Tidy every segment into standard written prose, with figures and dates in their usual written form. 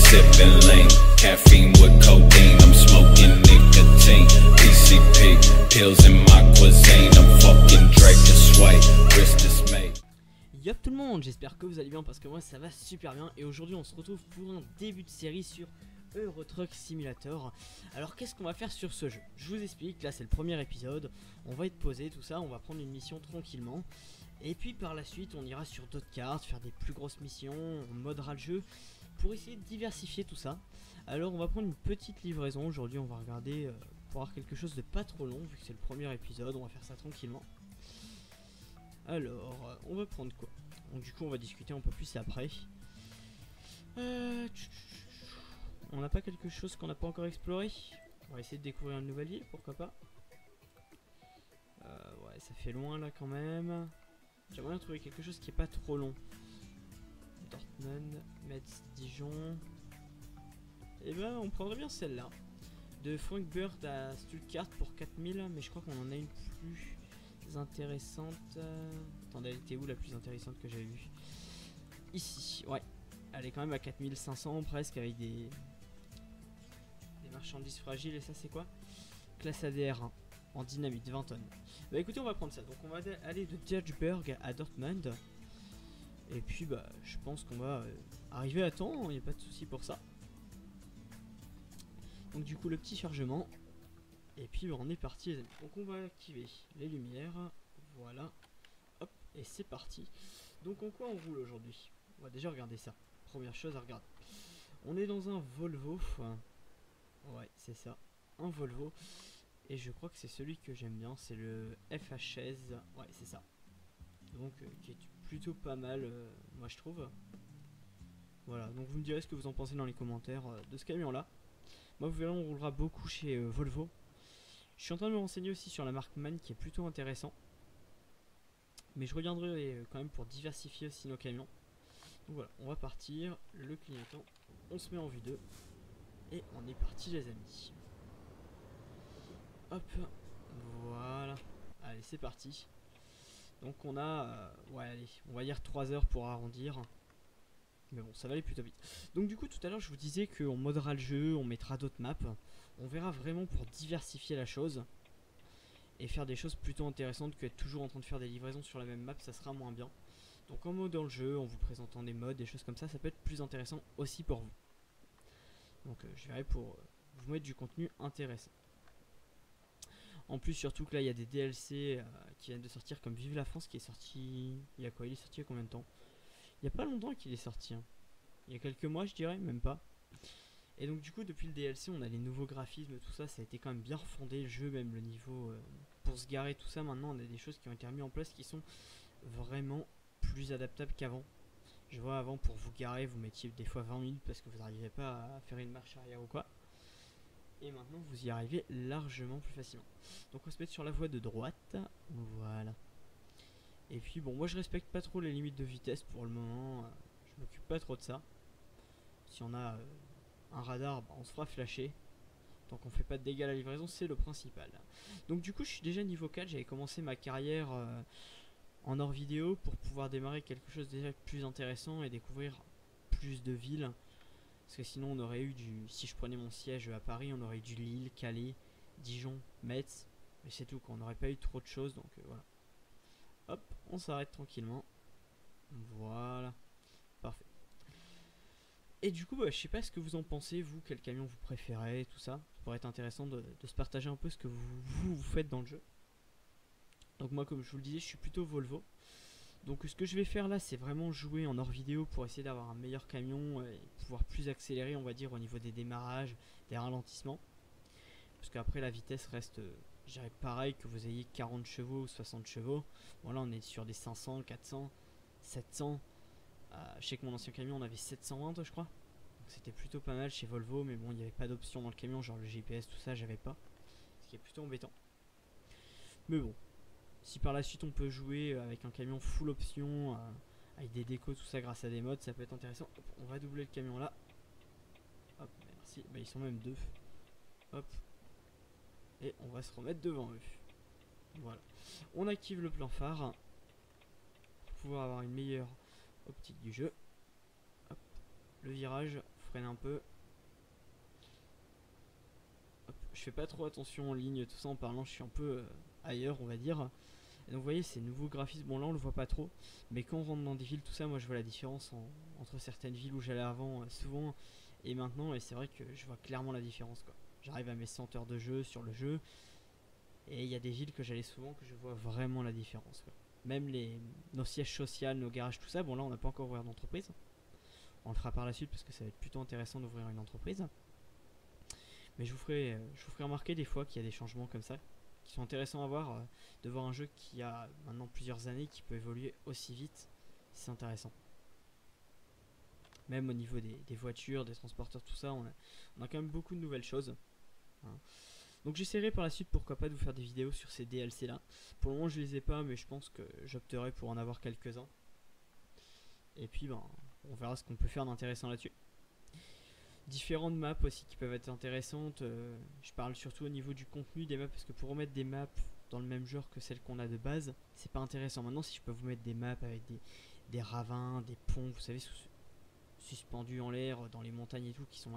sipping lean, caffeine with codeine. I'm smoking nicotine, PCP, pills in my cuisine. I'm fucking Drake this way, wrist dismay. Yop tout le monde, j'espère que vous allez bien parce que moi ça va super bien. Et aujourd'hui on se retrouve pour un début de série sur Euro Truck Simulator. Alors qu'est-ce qu'on va faire sur ce jeu? Je vous explique, là c'est le premier épisode. On va être posé, tout ça, on va prendre une mission tranquillement. Et puis par la suite on ira sur d'autres cartes, faire des plus grosses missions, on modera le jeu pour essayer de diversifier tout ça. Alors on va prendre une petite livraison, aujourd'hui on va regarder pour avoir quelque chose de pas trop long vu que c'est le premier épisode, on va faire ça tranquillement. Alors on va prendre quoi? Donc du coup on va discuter un peu plus après. On n'a pas quelque chose qu'on n'a pas encore exploré? On va essayer de découvrir une nouvelle ville, pourquoi pas. Ouais, ça fait loin là quand même. J'aimerais bien trouver quelque chose qui est pas trop long. Dortmund, Metz, Dijon. Et ben on prendrait bien celle-là. De Frankfurt à Stuttgart pour 4000, mais je crois qu'on en a une plus intéressante. Attendez, elle était où la plus intéressante que j'avais vue? Ici, ouais. Elle est quand même à 4500 presque avec des marchandises fragiles. Et ça c'est quoi? Classe ADR1 en dynamite, 20 tonnes. Bah écoutez, on va prendre ça. Donc on va aller de Diersberg à Dortmund. Et puis bah je pense qu'on va arriver à temps, il n'y a pas de souci pour ça. Donc du coup le petit chargement. Et puis bah, on est parti les amis. Donc on va activer les lumières. Voilà. Hop, et c'est parti. Donc en quoi on roule aujourd'hui? On va déjà regarder ça. Première chose à regarder. On est dans un Volvo. Ouais, c'est ça. Un Volvo. Et je crois que c'est celui que j'aime bien. C'est le FH16. Ouais, c'est ça. Donc qui est plutôt pas mal, moi je trouve. Voilà, donc vous me direz ce que vous en pensez dans les commentaires de ce camion là. Moi vous verrez, on roulera beaucoup chez Volvo. Je suis en train de me renseigner aussi sur la marque MAN qui est plutôt intéressant. Mais je reviendrai quand même pour diversifier aussi nos camions. Donc voilà, on va partir, le clignotant, on se met en vue 2. Et on est parti les amis. Hop, voilà. Allez, c'est parti. Donc on a, ouais allez, on va dire 3 heures pour arrondir. Mais bon, ça va aller plutôt vite. Donc du coup tout à l'heure je vous disais qu'on modera le jeu, on mettra d'autres maps. On verra vraiment pour diversifier la chose. Et faire des choses plutôt intéressantes que être toujours en train de faire des livraisons sur la même map, ça sera moins bien. Donc en modant le jeu, en vous présentant des modes, des choses comme ça peut être plus intéressant aussi pour vous. Donc je verrai pour vous mettre du contenu intéressant. En plus surtout que là il y a des DLC qui viennent de sortir comme Vive la France qui est sorti... Il y a quoi? Il est sorti il y a combien de temps? Il n'y a pas longtemps qu'il est sorti. Hein. Il y a quelques mois je dirais, même pas. Et donc du coup depuis le DLC on a les nouveaux graphismes, tout ça, ça a été quand même bien refondé le jeu, même le niveau pour se garer, tout ça. Maintenant on a des choses qui ont été remises en place qui sont vraiment plus adaptables qu'avant. Je vois avant pour vous garer vous mettiez des fois 20 minutes parce que vous n'arrivez pas à faire une marche arrière ou quoi. Et maintenant vous y arrivez largement plus facilement. Donc on va se mettre sur la voie de droite. Voilà. Et puis bon, moi je respecte pas trop les limites de vitesse pour le moment. Je m'occupe pas trop de ça. Si on a un radar, bah, on se fera flasher. Tant qu'on fait pas de dégâts à la livraison, c'est le principal. Donc du coup je suis déjà niveau 4. J'avais commencé ma carrière en hors vidéo pour pouvoir démarrer quelque chose déjà plus intéressant et découvrir plus de villes. Parce que sinon on aurait eu si je prenais mon siège à Paris, on aurait eu du Lille, Calais, Dijon, Metz. Mais c'est tout, on n'aurait pas eu trop de choses, donc voilà. Hop, on s'arrête tranquillement. Voilà, parfait. Et du coup, bah, je sais pas ce que vous en pensez, vous, quel camion vous préférez, tout ça. Ça pourrait être intéressant de se partager un peu ce que vous faites dans le jeu. Donc moi, comme je vous le disais, je suis plutôt Volvo. Donc ce que je vais faire là, c'est vraiment jouer en hors vidéo pour essayer d'avoir un meilleur camion et pouvoir plus accélérer, on va dire, au niveau des démarrages, des ralentissements. Parce qu'après la vitesse reste, je dirais pareil que vous ayez 40 chevaux ou 60 chevaux. Bon là on est sur des 500, 400, 700. Je sais que mon ancien camion on avait 720 je crois. Donc c'était plutôt pas mal chez Volvo, mais bon il n'y avait pas d'option dans le camion, genre le GPS, tout ça j'avais pas. Ce qui est plutôt embêtant. Mais bon. Si par la suite on peut jouer avec un camion full option, avec des décos, tout ça grâce à des mods, ça peut être intéressant. Hop, on va doubler le camion là. Hop, merci. Bah, ils sont même deux. Hop. Et on va se remettre devant eux. Voilà. On active le plan phare pour pouvoir avoir une meilleure optique du jeu. Hop. Le virage, freine un peu. Hop, je fais pas trop attention en ligne, tout ça en parlant, je suis un peu ailleurs, on va dire. Et donc vous voyez ces nouveaux graphismes, bon là on le voit pas trop, mais quand on rentre dans des villes, tout ça, moi je vois la différence entre certaines villes où j'allais avant souvent et maintenant, et c'est vrai que je vois clairement la différence quoi. J'arrive à mes 100 heures de jeu sur le jeu, et il y a des villes que j'allais souvent que je vois vraiment la différence quoi. Même nos sièges sociaux, nos garages, tout ça, bon là on n'a pas encore ouvert d'entreprise. On le fera par la suite parce que ça va être plutôt intéressant d'ouvrir une entreprise. Mais je vous ferai remarquer des fois qu'il y a des changements comme ça qui sont intéressants à voir, de voir un jeu qui a maintenant plusieurs années qui peut évoluer aussi vite, c'est intéressant. Même au niveau des voitures, des transporteurs, tout ça, on a quand même beaucoup de nouvelles choses. Hein. Donc j'essaierai par la suite, pourquoi pas, de vous faire des vidéos sur ces DLC là. Pour le moment je les ai pas, mais je pense que j'opterai pour en avoir quelques-uns. Et puis ben, on verra ce qu'on peut faire d'intéressant là-dessus. Différentes maps aussi qui peuvent être intéressantes, je parle surtout au niveau du contenu des maps, parce que pour remettre des maps dans le même genre que celles qu'on a de base, c'est pas intéressant. Maintenant si je peux vous mettre des maps avec des ravins, des ponts, vous savez, suspendus en l'air, dans les montagnes et tout, qui sont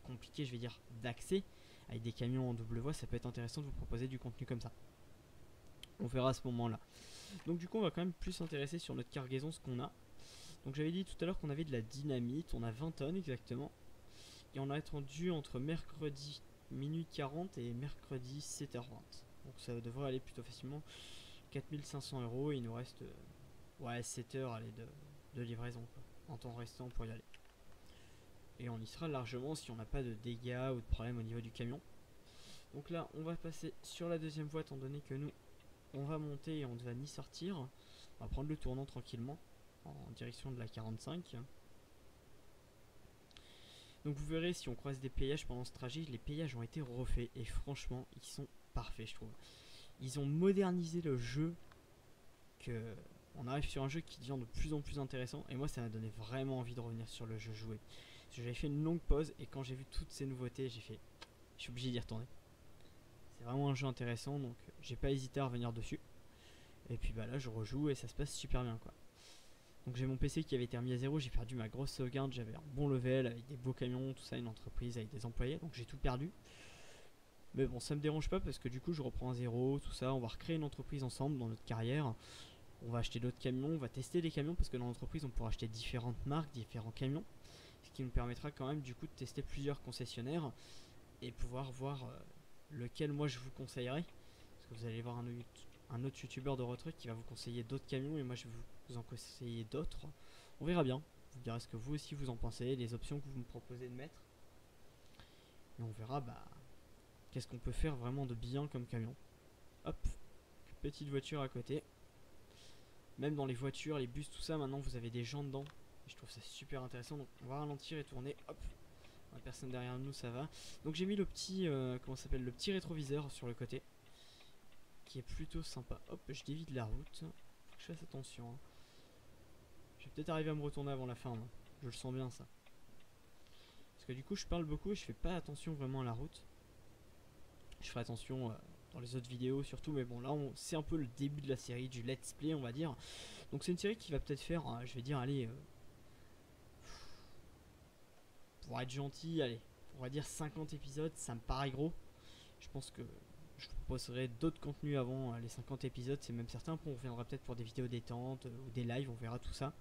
compliqués, je vais dire, d'accès, avec des camions en double voie, ça peut être intéressant de vous proposer du contenu comme ça. On verra à ce moment là. Donc du coup on va quand même plus s'intéresser sur notre cargaison, ce qu'on a. Donc j'avais dit tout à l'heure qu'on avait de la dynamite, on a 20 tonnes exactement. Et on a attendu entre mercredi minuit 40 et mercredi 7h20. Donc ça devrait aller plutôt facilement. 4500 €, il nous reste 7 heures allez, de livraison quoi, en temps restant pour y aller. Et on y sera largement si on n'a pas de dégâts ou de problème au niveau du camion. Donc là on va passer sur la deuxième voie, étant donné que nous on va monter et on ne va ni sortir. On va prendre le tournant tranquillement en direction de la 45. Donc vous verrez, si on croise des péages pendant ce trajet, les péages ont été refaits et franchement ils sont parfaits je trouve. Ils ont modernisé le jeu, que on arrive sur un jeu qui devient de plus en plus intéressant, et moi ça m'a donné vraiment envie de revenir sur le jeu joué. Parce que j'avais fait une longue pause et quand j'ai vu toutes ces nouveautés, je suis obligé d'y retourner. C'est vraiment un jeu intéressant, donc j'ai pas hésité à revenir dessus. Et puis bah là je rejoue et ça se passe super bien quoi. Donc j'ai mon PC qui avait été remis à zéro, j'ai perdu ma grosse sauvegarde, j'avais un bon level avec des beaux camions, tout ça, une entreprise avec des employés, donc j'ai tout perdu. Mais bon, ça me dérange pas parce que du coup je reprends à zéro, tout ça, on va recréer une entreprise ensemble dans notre carrière. On va acheter d'autres camions, on va tester les camions parce que dans l'entreprise on pourra acheter différentes marques, différents camions. Ce qui nous permettra quand même du coup de tester plusieurs concessionnaires et pouvoir voir lequel moi je vous conseillerais. Parce que vous allez voir un autre youtubeur de Retruc qui va vous conseiller d'autres camions et moi je vais vous en conseiller d'autres. On verra bien, vous direz ce que vous aussi vous en pensez, les options que vous me proposez de mettre. Et on verra bah qu'est-ce qu'on peut faire vraiment de bien comme camion. Hop, petite voiture à côté. Même dans les voitures, les bus, tout ça, maintenant vous avez des gens dedans. Et je trouve ça super intéressant, donc on va ralentir et tourner. Hop, la personne derrière nous, ça va. Donc j'ai mis le petit, comment ça s'appelle, le petit rétroviseur sur le côté, qui est plutôt sympa. Hop, je dévie la route. Faut que je fasse attention. Hein. Je vais peut-être arriver à me retourner avant la fin. Moi. Je le sens bien ça. Parce que du coup je parle beaucoup et je fais pas attention vraiment à la route. Je ferai attention dans les autres vidéos surtout, mais bon là c'est un peu le début de la série, du let's play on va dire. Donc c'est une série qui va peut-être faire, je vais dire allez, pour être gentil, allez, on va dire 50 épisodes, ça me paraît gros. Je pense que je vous proposerai d'autres contenus avant les 50 épisodes, c'est même certain. On reviendra peut-être pour des vidéos détente ou des lives, on verra tout ça.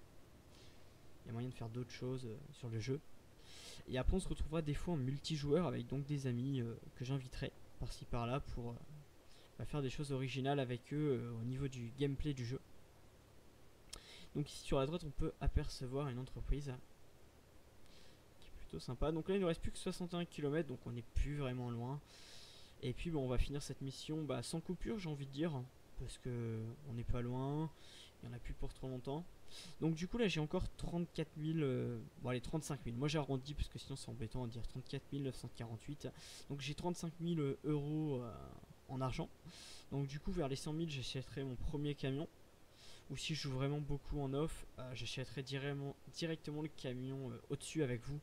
Il y a moyen de faire d'autres choses sur le jeu. Et après on se retrouvera des fois en multijoueur avec donc des amis que j'inviterai par-ci par-là pour faire des choses originales avec eux au niveau du gameplay du jeu. Donc ici sur la droite on peut apercevoir une entreprise qui est plutôt sympa. Donc là il ne reste plus que 61 km, donc on n'est plus vraiment loin. Et puis bon, on va finir cette mission sans coupure, j'ai envie de dire, parce que on n'est pas loin, il n'y en a plus pour trop longtemps. Donc du coup là j'ai encore 34 000, bon allez 35 000, moi j'ai arrondi parce que sinon c'est embêtant de dire 34 948. Donc j'ai 35 000 € en argent. Donc du coup vers les 100 000 j'achèterai mon premier camion. Ou si je joue vraiment beaucoup en off, j'achèterai directement le camion au-dessus avec vous.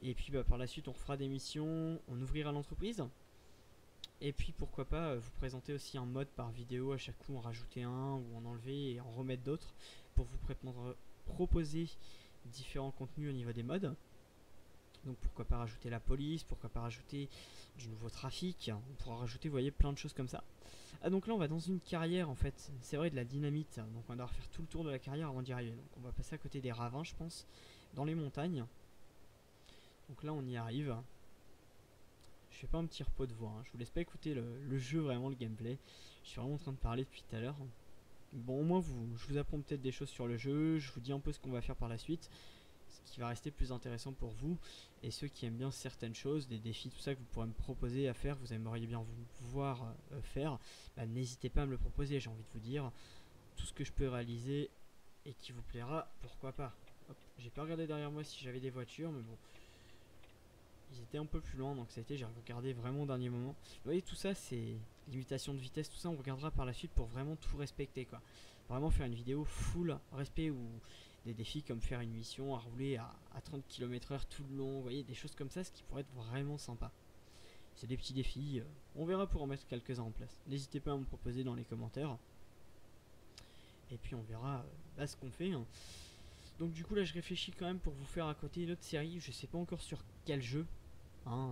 Et puis par la suite on fera des missions, on ouvrira l'entreprise. Et puis pourquoi pas vous présenter aussi un mode par vidéo, à chaque coup en rajouter un ou en enlever et en remettre d'autres pour vous proposer différents contenus au niveau des modes. Donc pourquoi pas rajouter la police, pourquoi pas rajouter du nouveau trafic, on pourra rajouter, vous voyez, plein de choses comme ça. Ah donc là on va dans une carrière en fait, c'est vrai, de la dynamite, donc on va devoir faire tout le tour de la carrière avant d'y arriver. Donc on va passer à côté des ravins je pense, dans les montagnes. Donc là on y arrive. Je fais pas un petit repos de voix, hein. Je vous laisse pas écouter le jeu, vraiment le gameplay. Je suis vraiment en train de parler depuis tout à l'heure. Bon, au moins je vous apprends peut-être des choses sur le jeu, je vous dis un peu ce qu'on va faire par la suite, ce qui va rester plus intéressant pour vous. Et ceux qui aiment bien certaines choses, des défis, tout ça que vous pourrez me proposer à faire, que vous aimeriez bien vous voir faire, bah, n'hésitez pas à me le proposer, j'ai envie de vous dire. Tout ce que je peux réaliser et qui vous plaira, pourquoi pas. J'ai pas regardé derrière moi si j'avais des voitures, mais bon. Ils étaient un peu plus loin, donc ça a été, j'ai regardé vraiment au dernier moment. Vous voyez, tout ça, c'est limitation de vitesse, tout ça, on regardera par la suite pour vraiment tout respecter, quoi. Vraiment faire une vidéo full respect ou des défis comme faire une mission à rouler à 30 km/h tout le long, vous voyez, des choses comme ça, ce qui pourrait être vraiment sympa. C'est des petits défis, on verra pour en mettre quelques-uns en place. N'hésitez pas à me proposer dans les commentaires. Et puis on verra là ce qu'on fait, hein. Donc du coup là je réfléchis quand même pour vous faire à côté une autre série, je sais pas encore sur quel jeu, hein,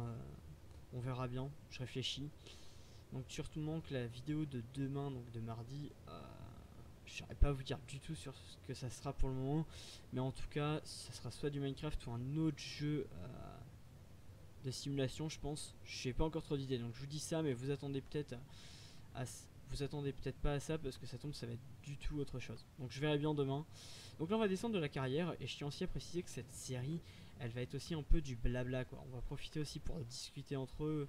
on verra bien, je réfléchis. Donc surtout que la vidéo de demain, donc de mardi, je saurais pas vous dire du tout sur ce que ça sera pour le moment, mais en tout cas ça sera soit du Minecraft ou un autre jeu de simulation je pense. Je sais pas encore trop d'idées, donc je vous dis ça, mais vous attendez peut-être pas à ça parce que ça tombe, ça va être du tout autre chose. Donc je verrai bien demain. Donc là on va descendre de la carrière et je tiens aussi à préciser que cette série elle va être aussi un peu du blabla quoi. On va profiter aussi pour discuter entre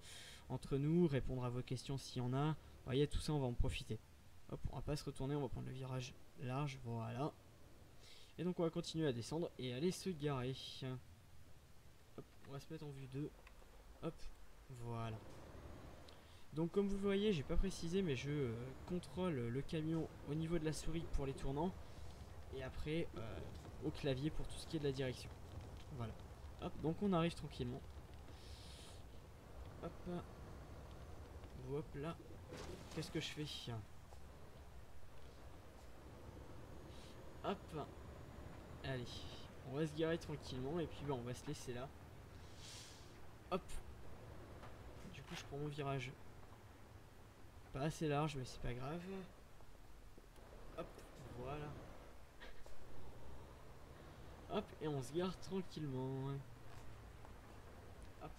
nous, répondre à vos questions s'il y en a. Vous voyez, tout ça on va en profiter. Hop, on va pas se retourner, on va prendre le virage large, voilà. Et donc on va continuer à descendre et aller se garer. Hop, on va se mettre en vue 2. Hop, voilà. Donc comme vous voyez, j'ai pas précisé mais je contrôle le camion au niveau de la souris pour les tournants. Et après au clavier pour tout ce qui est de la direction. Voilà. Hop, donc on arrive tranquillement. Hop. Hop là. Qu'est-ce que je fais? Hop. Allez. On va se garer tranquillement et puis bah, on va se laisser là. Hop. Du coup je prends mon virage. Pas assez large mais c'est pas grave. Hop. Voilà. Hop, et on se gare tranquillement. Hop.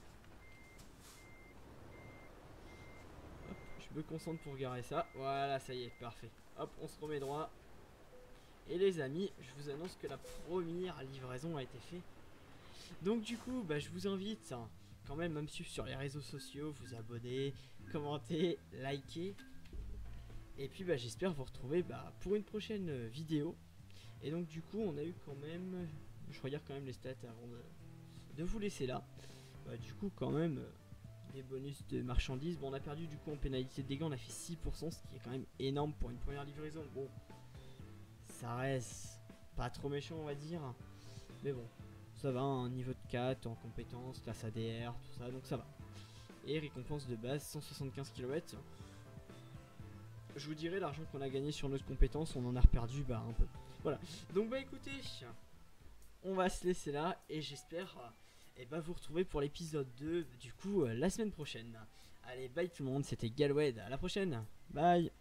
Hop, je me concentre pour garer ça. Voilà, ça y est, parfait. Hop, on se remet droit. Et les amis, je vous annonce que la première livraison a été faite. Donc du coup, bah, je vous invite quand même à me suivre sur les réseaux sociaux, vous abonner, commenter, liker. Et puis bah, j'espère vous retrouver pour une prochaine vidéo. Et donc du coup on a eu quand même, je regarde quand même les stats avant de vous laisser là. Du coup quand même des bonus de marchandises. Bon, on a perdu du coup en pénalité de dégâts, on a fait 6%, ce qui est quand même énorme pour une première livraison. Bon, ça reste pas trop méchant on va dire, mais bon, ça va, un niveau de 4 en compétences, classe ADR, tout ça, donc ça va. Et récompense de base 175 km. Je vous dirai l'argent qu'on a gagné sur notre compétence, on en a perdu un peu. Voilà, donc écoutez, on va se laisser là et j'espère vous retrouver pour l'épisode 2 du coup la semaine prochaine. Allez, bye tout le monde, c'était Galwed, à la prochaine, bye.